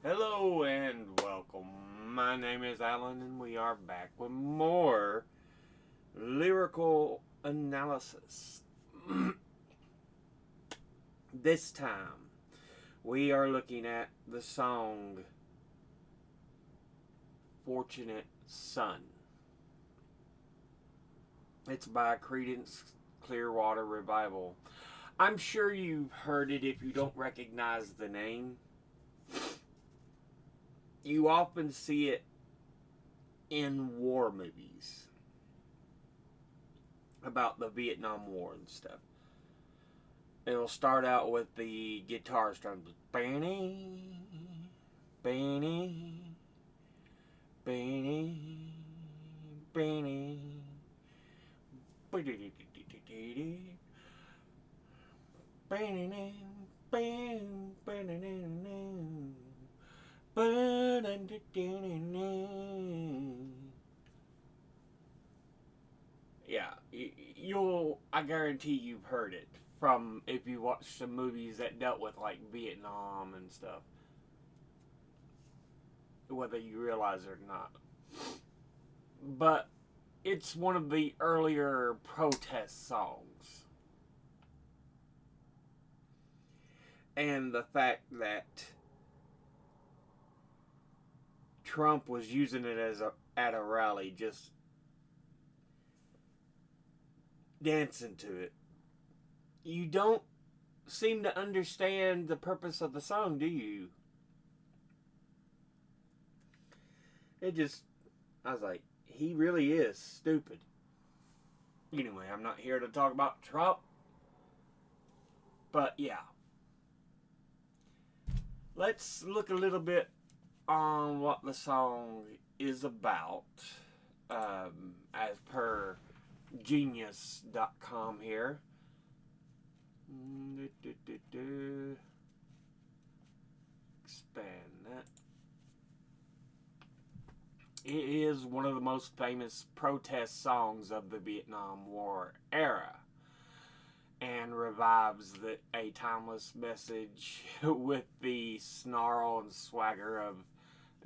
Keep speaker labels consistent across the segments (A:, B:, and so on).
A: Hello and welcome. My name is Alan and we are back with more lyrical analysis. This time we are looking at the song Fortunate Son. It's by Creedence Clearwater Revival. I'm sure you've heard it if you don't recognize the name. You often see it in war movies about the Vietnam War and stuff. It'll start out with the guitar strums. Banny, banny, banny, banny, yeah, I guarantee you've heard it from if you watch some movies that dealt with like Vietnam and stuff, whether you realize it or not. But it's one of the earlier protest songs. And the fact that Trump was using it at a rally, just dancing to it. You don't seem to understand the purpose of the song, do you? I was like, he really is stupid. Anyway, I'm not here to talk about Trump. But yeah. Let's look a little bit on what the song is about. As per genius.com here. Expand that. It is one of the most famous protest songs of the Vietnam War era and revives a timeless message with the snarl and swagger of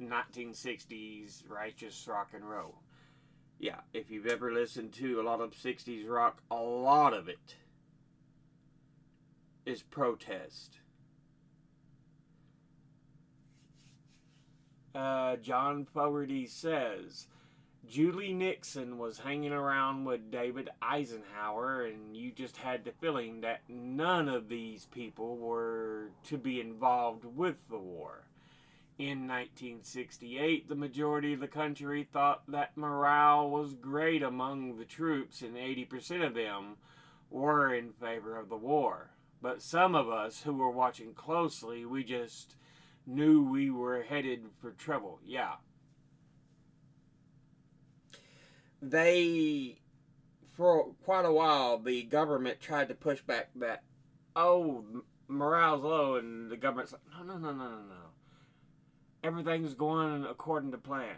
A: 1960s righteous rock and roll. Yeah, if you've ever listened to a lot of 60s rock, a lot of it is protest. John Fogerty says, Julie Nixon was hanging around with David Eisenhower, and you just had the feeling that none of these people were to be involved with the war. In 1968, the majority of the country thought that morale was great among the troops, and 80% of them were in favor of the war. But some of us who were watching closely, we just knew we were headed for trouble. Yeah. For quite a while, the government tried to push back that, morale's low, and the government's like, no. Everything's going according to plan.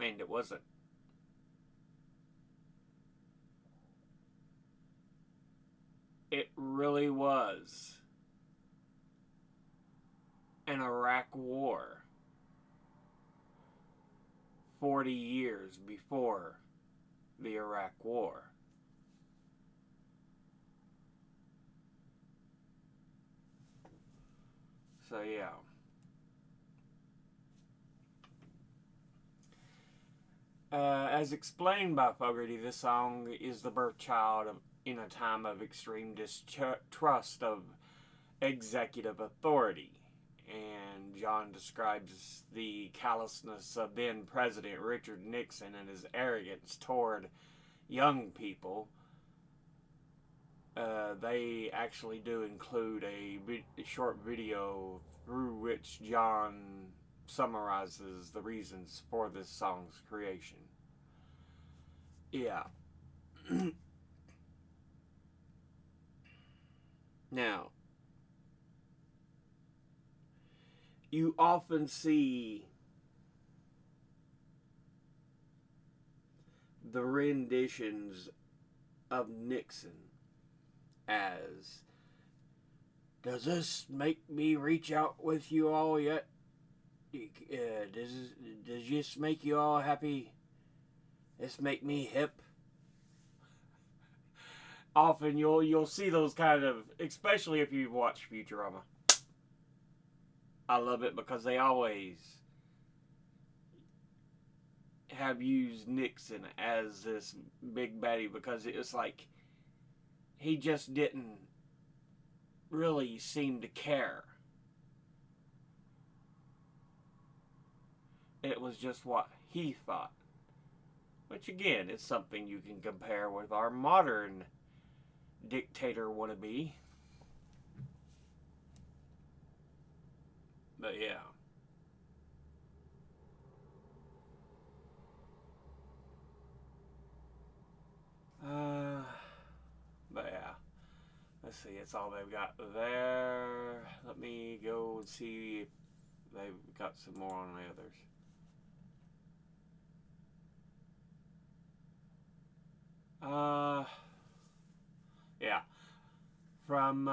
A: And it wasn't. It really was an Iraq war 40 years before the Iraq War. So yeah. As explained by Fogerty, this song is the birth child in a time of extreme distrust of executive authority. And John describes the callousness of then President Richard Nixon and his arrogance toward young people. They actually do include a short video through which John summarizes the reasons for this song's creation. Yeah. Now, you often see the renditions of Nixon as Does this make me reach out with you all yet? Does this make you all happy? This make me hip? Often you'll see those kind of, especially if you've watched Futurama. I love it because they always have used Nixon as this big baddie, because it was like he just didn't really seem to care. It was just what he thought. Which again is something you can compare with our modern dictator wannabe. But yeah. But yeah. Let's see, it's all they've got there. Let me go and see if they've got some more on the others. Yeah. From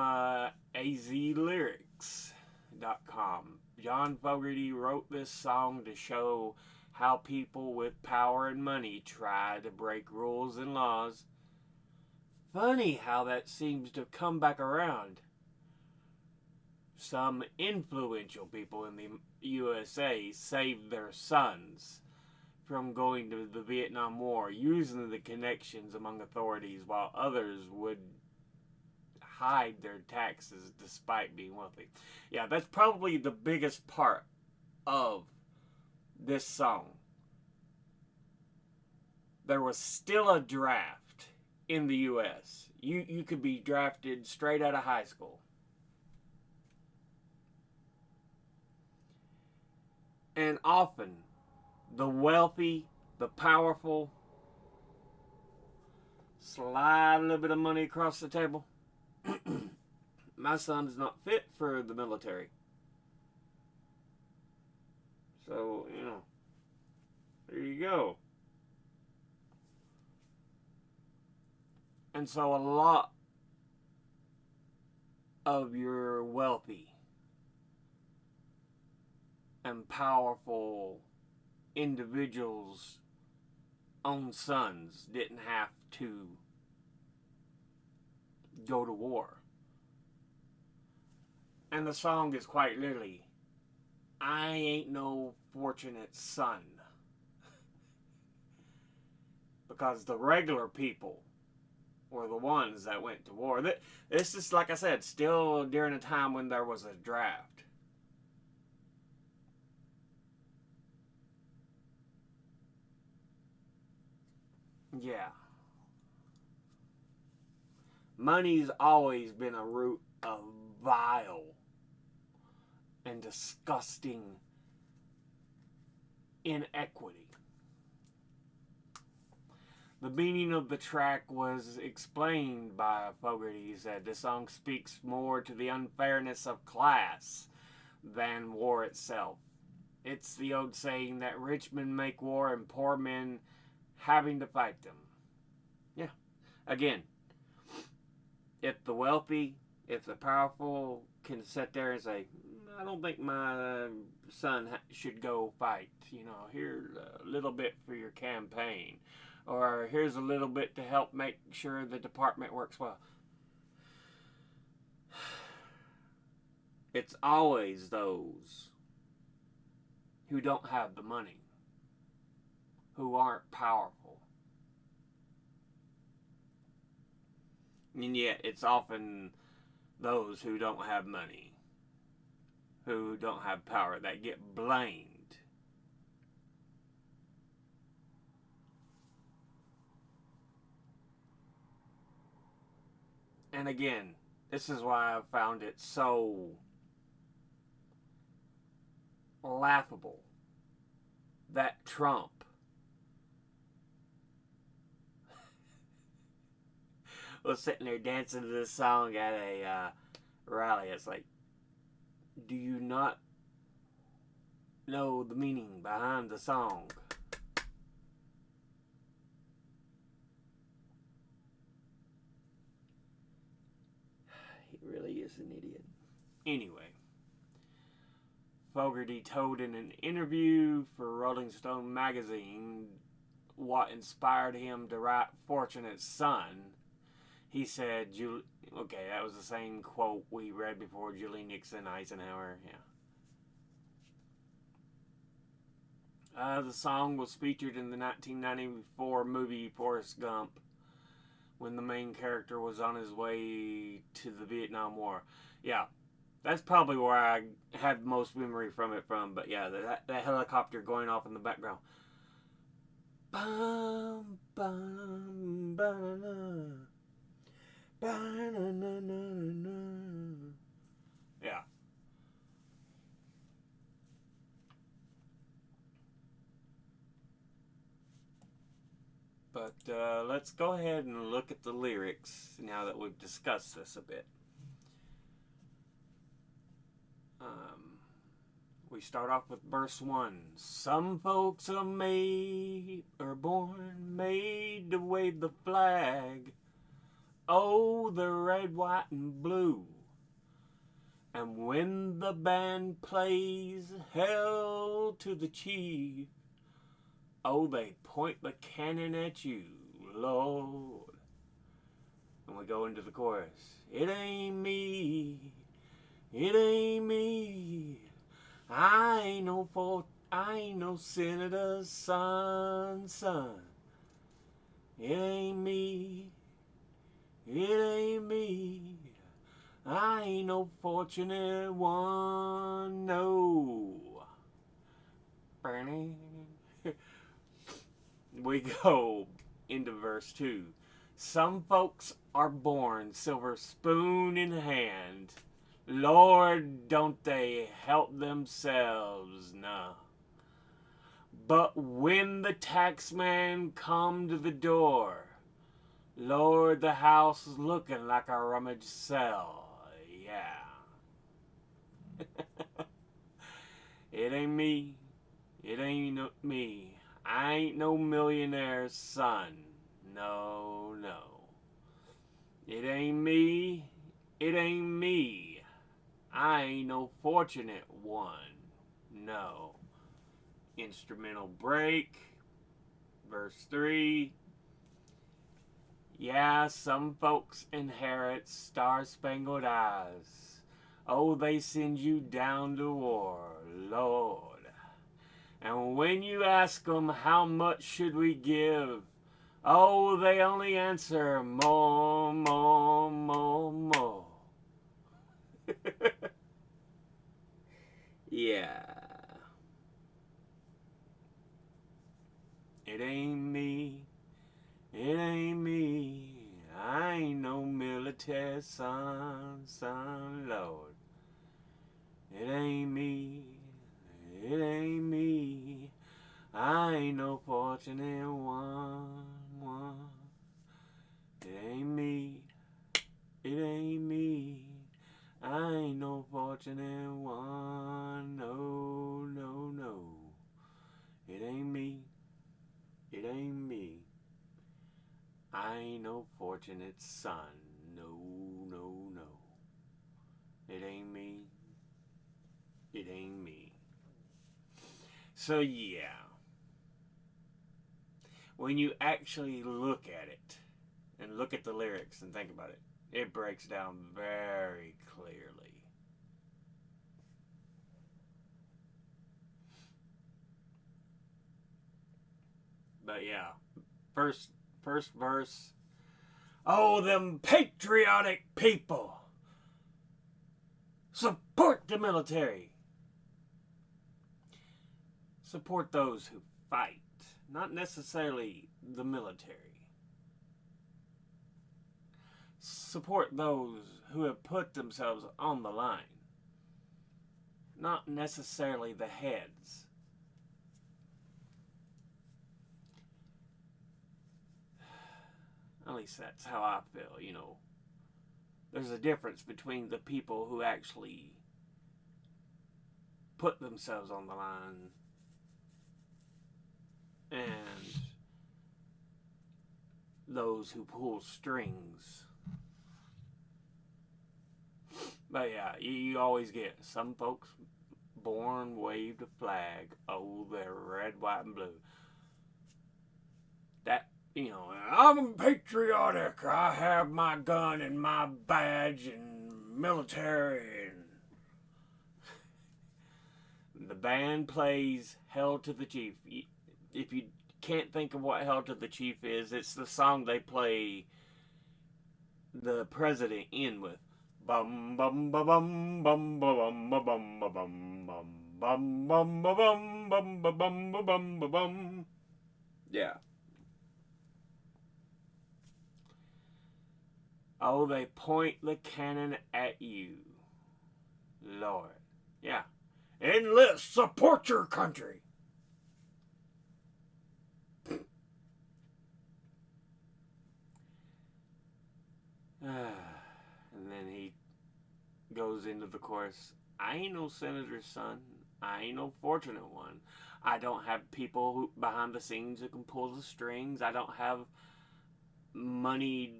A: azlyrics.com. John Fogerty wrote this song to show how people with power and money try to break rules and laws. Funny how that seems to come back around. Some influential people in the USA saved their sons from going to the Vietnam War using the connections among authorities, while others would hide their taxes despite being wealthy. Yeah, that's probably the biggest part of this song. There was still a draft in the U.S. You could be drafted straight out of high school. And often, the wealthy, the powerful, slide a little bit of money across the table. My son is not fit for the military. So, there you go. And so a lot of your wealthy and powerful individuals' own sons didn't have to go to war. And the song is quite literally, I ain't no fortunate son. Because the regular people were the ones that went to war. This is, like I said, still during a time when there was a draft. Yeah. Money's always been a root of vile and disgusting inequity. The meaning of the track was explained by Fogerty. He said the song speaks more to the unfairness of class than war itself. It's the old saying that rich men make war and poor men having to fight them. Yeah. Again, if the wealthy, if the powerful can sit there and say, I don't think my son should go fight. Here's a little bit for your campaign. Or here's a little bit to help make sure the department works well. It's always those who don't have the money, who aren't powerful. And yet it's often those who don't have money, who don't have power, that get blamed. And again, this is why I found it so laughable that Trump was sitting there dancing to this song at a rally. It's like, do you not know the meaning behind the song? He really is an idiot. Anyway, Fogerty told in an interview for Rolling Stone magazine what inspired him to write Fortunate Son. He said, okay, that was the same quote we read before, Julie Nixon, Eisenhower, yeah. The song was featured in the 1994 movie Forrest Gump when the main character was on his way to the Vietnam War. Yeah, that's probably where I had most memory from it from. But yeah, that helicopter going off in the background. Bum, bum, ba-na-na. Ba-na-na-na-na. Yeah. But let's go ahead and look at the lyrics now that we've discussed this a bit. We start off with verse 1. Some folks are born made to wave the flag. Oh, the red, white, and blue. And when the band plays Hail to the Chief, oh, they point the cannon at you, Lord. And we go into the chorus. It ain't me. It ain't me. I ain't no senator's son. It ain't me. It ain't me. I ain't no fortunate one, no. We go into verse 2. Some folks are born silver spoon in hand. Lord, don't they help themselves, nah. But when the taxman come to the door, Lord, the house is looking like a rummage cell, yeah. It ain't me, it ain't me. I ain't no millionaire's son, no, no. It ain't me, it ain't me. I ain't no fortunate one, no. Instrumental break, verse 3. Yeah, some folks inherit star-spangled eyes. Oh, they send you down to war, Lord. And when you ask them how much should we give, oh, they only answer more, more, more, more. Yeah. It ain't me. It ain't me. I ain't no military son, Lord. It ain't me. It ain't me. I ain't no fortunate one. It ain't me. It ain't me. I ain't no fortunate one. No, no, no. It ain't me. It ain't me. I ain't no fortunate son. No, no, no. It ain't me. It ain't me. So yeah. When you actually look at it and look at the lyrics and think about it, it breaks down very clearly. But yeah, first verse. Oh, them patriotic people. Support the military. Support those who fight, not necessarily the military. Support those who have put themselves on the line, not necessarily the heads. At least that's how I feel, you know. There's a difference between the people who actually put themselves on the line and those who pull strings. But yeah, you always get some folks born waved a flag. Oh, they're red, white, and blue. That, I'm patriotic. I have my gun and my badge and military. And the band plays Hell to the Chief. If you can't think of what Hell to the Chief is, it's the song they play the president in with. Bum bum ba bum bum ba bum ba bum ba bum bum bum bum ba bum bum ba bum ba bum ba bum. Yeah. Oh, they point the cannon at you. Lord. Yeah. Enlist, support your country. And then he goes into the chorus. I ain't no senator's son. I ain't no fortunate one. I don't have people behind the scenes who can pull the strings. I don't have moneyed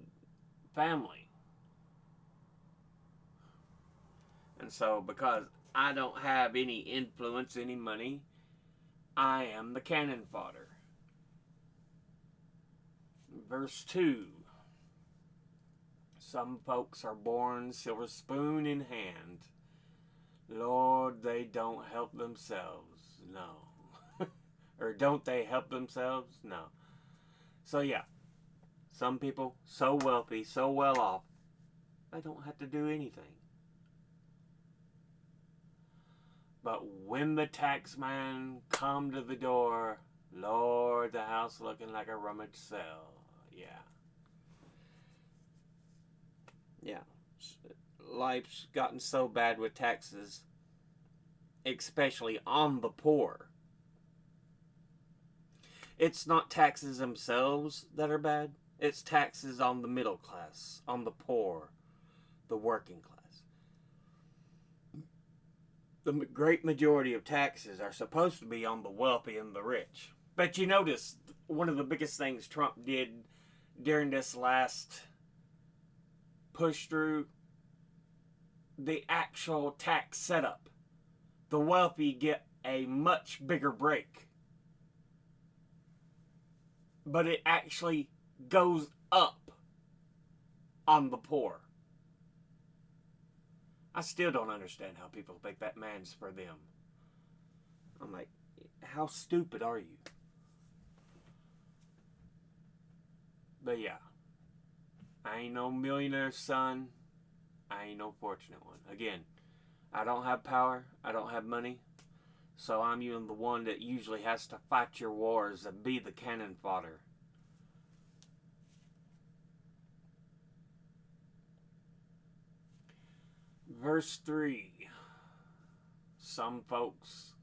A: family. And so because I don't have any influence, any money, I am the cannon fodder. Verse 2. Some folks are born silver spoon in hand. Lord, they don't help themselves. No. Or don't they help themselves? No. So yeah. Some people so wealthy, so well off, they don't have to do anything. But when the tax man come to the door, Lord, the house looking like a rummage sale. Yeah. Yeah. Life's gotten so bad with taxes, especially on the poor. It's not taxes themselves that are bad. It's taxes on the middle class, on the poor, the working class. The great majority of taxes are supposed to be on the wealthy and the rich. But you notice one of the biggest things Trump did during this last push through, the actual tax setup. The wealthy get a much bigger break. But it actually goes up on the poor. I still don't understand how people think that man's for them. I'm like, how stupid are you? But yeah, I ain't no millionaire's son. I ain't no fortunate one. Again, I don't have power. I don't have money. So I'm even the one that usually has to fight your wars and be the cannon fodder. Verse 3. Some folks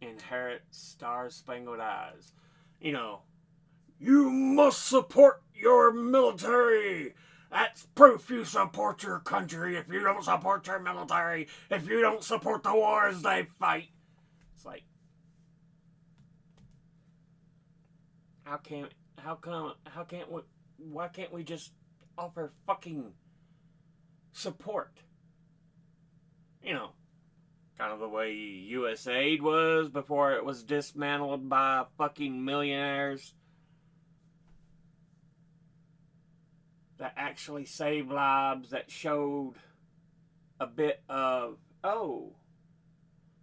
A: inherit star-spangled eyes. You must support your military. That's proof you support your country. If you don't support your military, if you don't support the wars they fight. It's like, why can't we just offer fucking support? Kind of the way USAID was before it was dismantled by fucking millionaires that actually saved lives, that showed a bit of,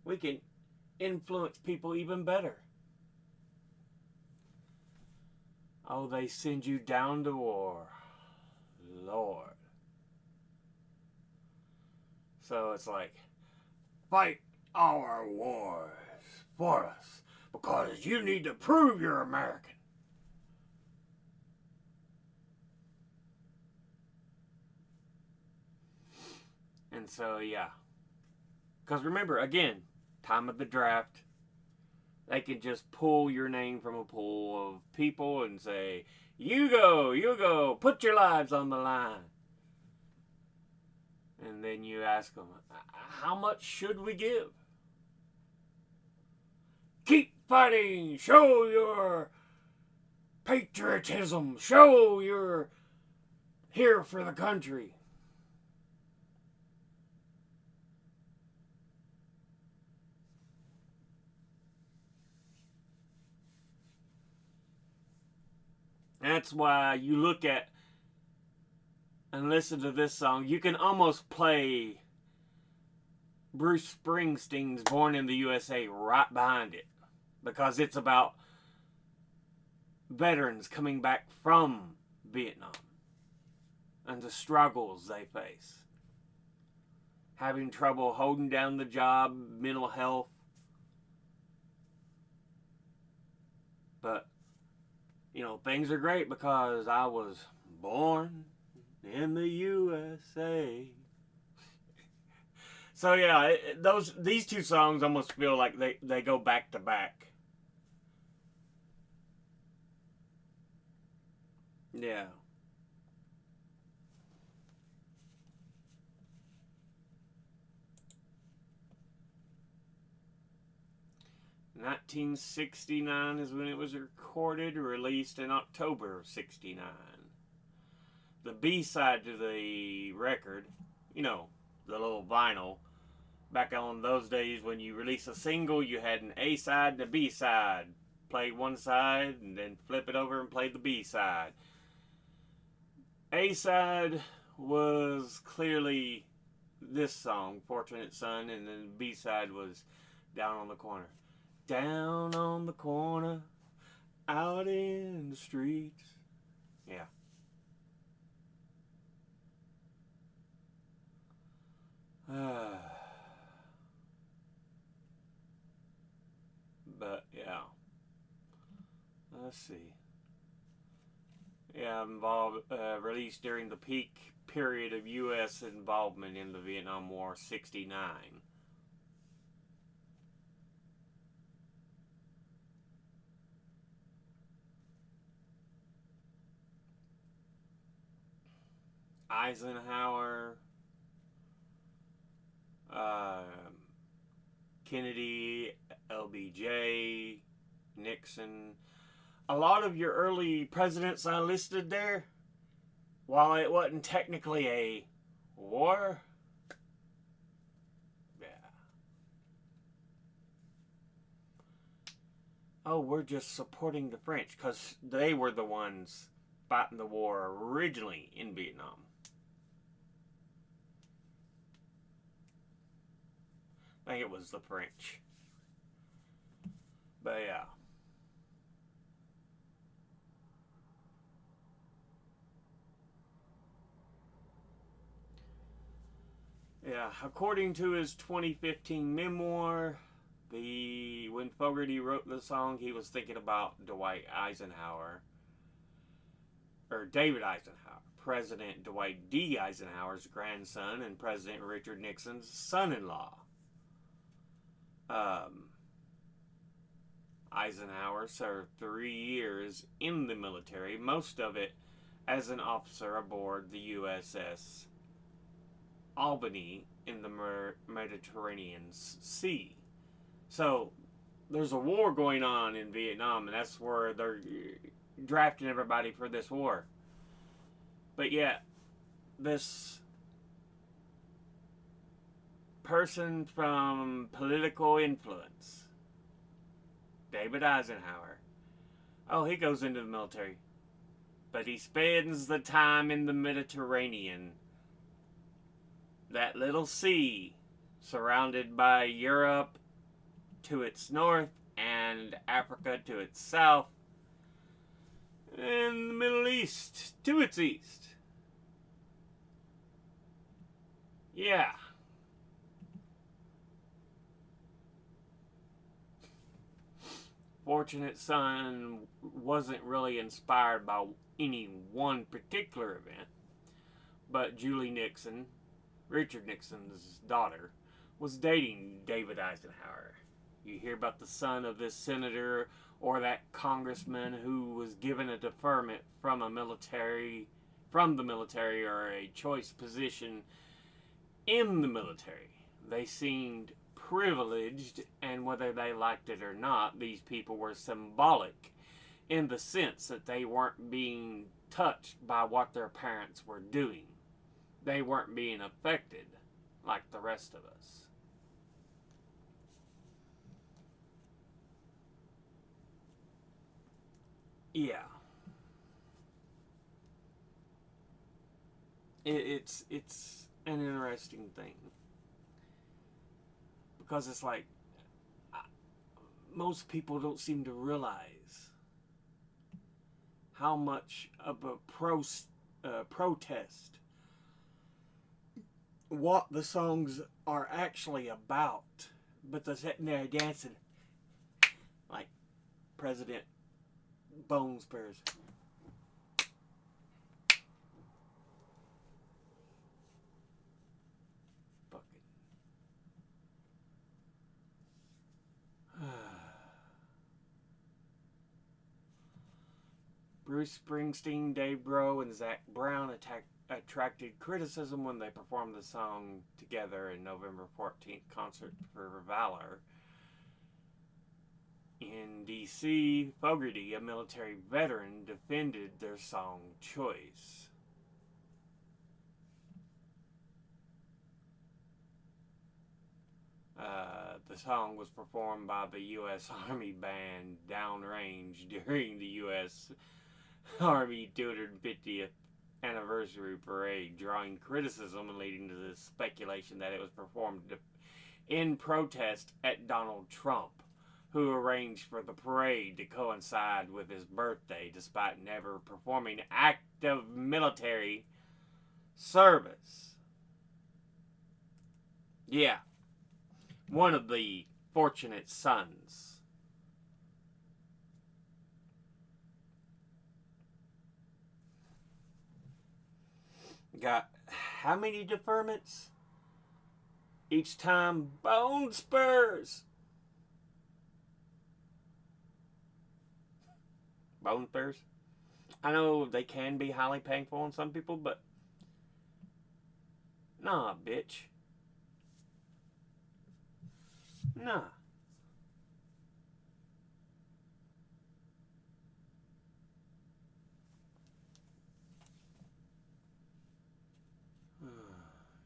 A: we can influence people even better. Oh, they send you down to war. Lord. So it's like, fight our wars for us because you need to prove you're American. And so, yeah. Because remember, again, time of the draft, they can just pull your name from a pool of people and say, you go, put your lives on the line. And then you ask them, how much should we give? Keep fighting. Show your patriotism. Show you're here for the country. That's why you look at and listen to this song, you can almost play Bruce Springsteen's Born in the USA right behind it, because it's about veterans coming back from Vietnam and the struggles they face. Having trouble holding down the job, mental health. But, things are great because I was born in the USA. So yeah, these two songs almost feel like they go back to back. Yeah. "1969 is when it was recorded, released in October of '69. The B-side to the record, the little vinyl, back on those days when you release a single, you had an A-side and a B-side. Play one side and then flip it over and play the B-side. A-side was clearly this song, Fortunate Son, and then the B-side was Down on the Corner. Down on the corner, out in the streets. Yeah. But yeah. Let's see. Yeah, released during the peak period of U.S. involvement in the Vietnam War, '69. Eisenhower, uh, Kennedy, LBJ, Nixon. A lot of your early presidents I listed there, while it wasn't technically a war, yeah. Oh, we're just supporting the French because they were the ones fighting the war originally in Vietnam. I think it was the French. But yeah. Yeah, according to his 2015 memoir, when Fogerty wrote the song, he was thinking about Dwight Eisenhower, or David Eisenhower, President Dwight D. Eisenhower's grandson and President Richard Nixon's son-in-law. Eisenhower served 3 years in the military, most of it as an officer aboard the USS Albany in the Mediterranean Sea. So there's a war going on in Vietnam, and that's where they're drafting everybody for this war. But yet, this person from political influence, David Eisenhower, he goes into the military. But he spends the time in the Mediterranean, that little sea surrounded by Europe to its north and Africa to its south, and the Middle East to its east. Yeah. Fortunate Son wasn't really inspired by any one particular event, but Julie Nixon, Richard Nixon's daughter, was dating David Eisenhower. You hear about the son of this senator or that congressman who was given a deferment from the military or a choice position in the military. They seemed privileged, and whether they liked it or not, these people were symbolic in the sense that they weren't being touched by what their parents were doing. They weren't being affected like the rest of us. Yeah. it's an interesting thing because it's like most people don't seem to realize how much of a protest what the songs are actually about, but they're sitting there dancing like President Bone Spurs. Bruce Springsteen, Dave Grohl, and Zach Brown attracted criticism when they performed the song together in November 14th concert for Valor. In D.C., Fogerty, a military veteran, defended their song choice. The song was performed by the U.S. Army band Downrange during the U.S. Army 250th anniversary parade, drawing criticism and leading to the speculation that it was performed in protest at Donald Trump, who arranged for the parade to coincide with his birthday despite never performing active military service. Yeah, one of the fortunate sons. Got how many deferments? Each time, bone spurs. Bone spurs? I know they can be highly painful on some people, but nah, bitch. Nah.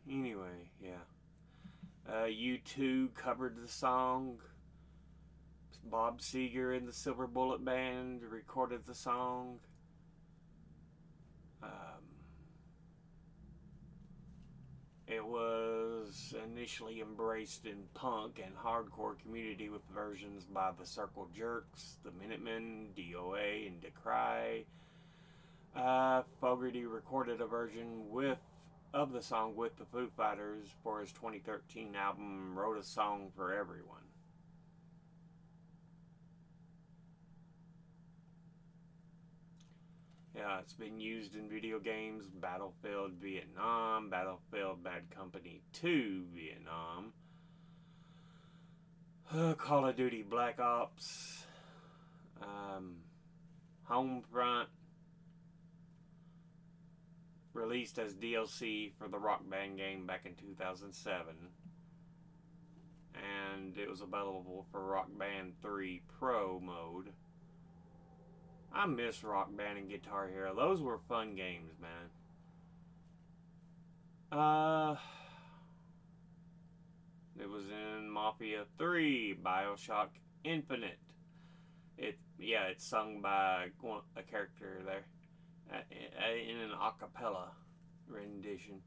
A: Anyway, yeah. U2 covered the song. Bob Seger and the Silver Bullet Band recorded the song. It was initially embraced in punk and hardcore community with versions by the Circle Jerks, the Minutemen, DOA, and Decry. Fogerty recorded a version of the song with the Foo Fighters for his 2013 album Wrote a Song for Everyone. Yeah, it's been used in video games Battlefield Vietnam, Battlefield Bad Company 2 Vietnam, Call of Duty Black Ops, Homefront, released as DLC for the Rock Band game back in 2007, and it was available for Rock Band 3 Pro mode. I miss Rock Band and Guitar Hero. Those were fun games, man. It was in Mafia 3, BioShock Infinite. It's sung by a character there in an a cappella rendition.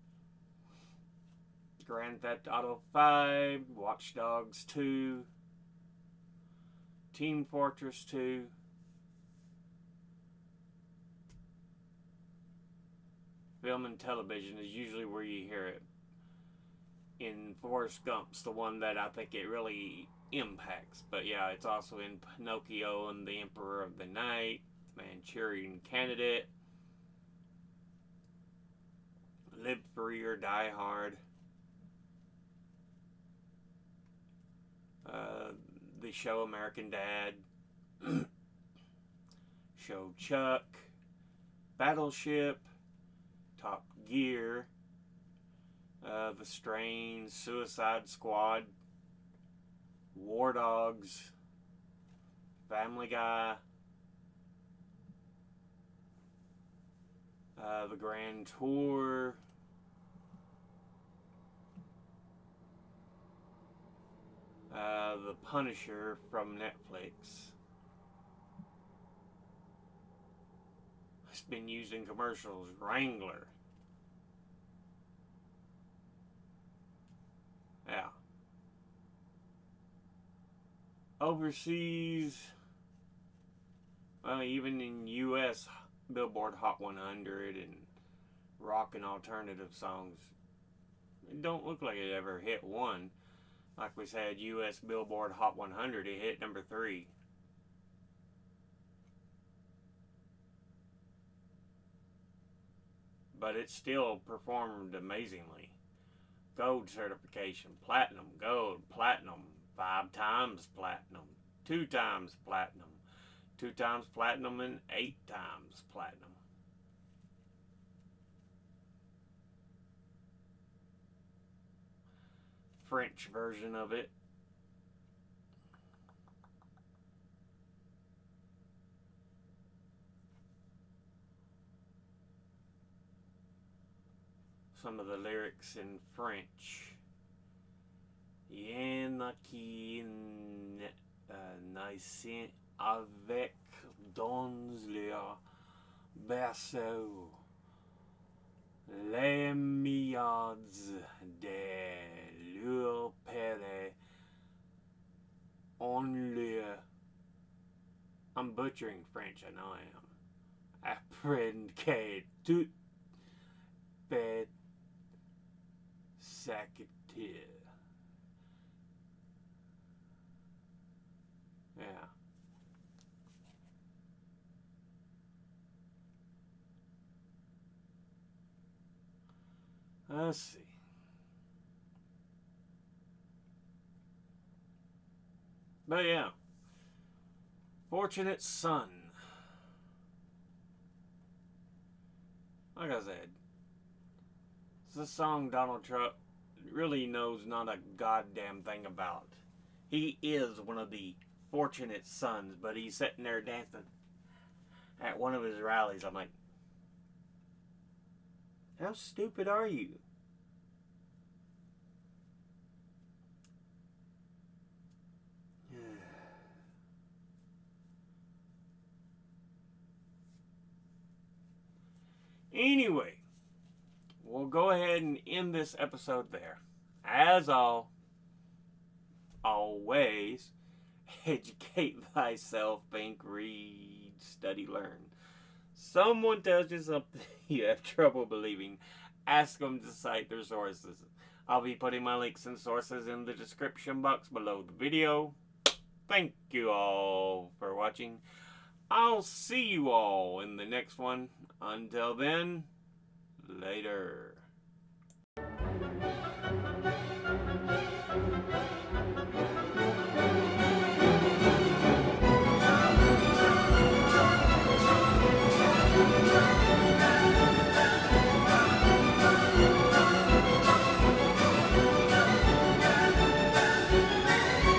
A: Grand Theft Auto 5, Watch Dogs 2, Team Fortress 2. Film and television is usually where you hear it. In Forrest Gump's the one that I think it really impacts. But yeah, it's also in Pinocchio and The Emperor of the Night, Manchurian Candidate, Live Free or Die Hard, the show American Dad, show Chuck, Battleship, Top Gear, The Strain, Suicide Squad, War Dogs, Family Guy, The Grand Tour, The Punisher from Netflix. It's been used in commercials. Wrangler. overseas, well, even in U.S. Billboard Hot 100 and rock and alternative songs, it don't look like it ever hit one. Like we said, U.S. Billboard Hot 100, it hit number 3. But it still performed amazingly. Gold certification, platinum, gold, platinum, 5 times platinum, 2 times platinum, 2 times platinum, and 8 times platinum. French version of it. Some of the lyrics in French. Y'en a qui naissent avec dans leur berceau les milliards de leur père on leur. I'm butchering French, I know I am. Apprendre que tout peut s'acquitter. Yeah. Let's see. But yeah. Fortunate Son. Like I said, it's a song Donald Trump really knows not a goddamn thing about. He is one of the fortunate sons, but he's sitting there dancing at one of his rallies. I'm like, how stupid are you? Anyway, we'll go ahead and end this episode there. As always, educate thyself, think, read, study, learn. Someone tells you something you have trouble believing, ask them to cite their sources. I'll be putting my links and sources in the description box below the video. Thank you all for watching. I'll see you all in the next one. Until then, later.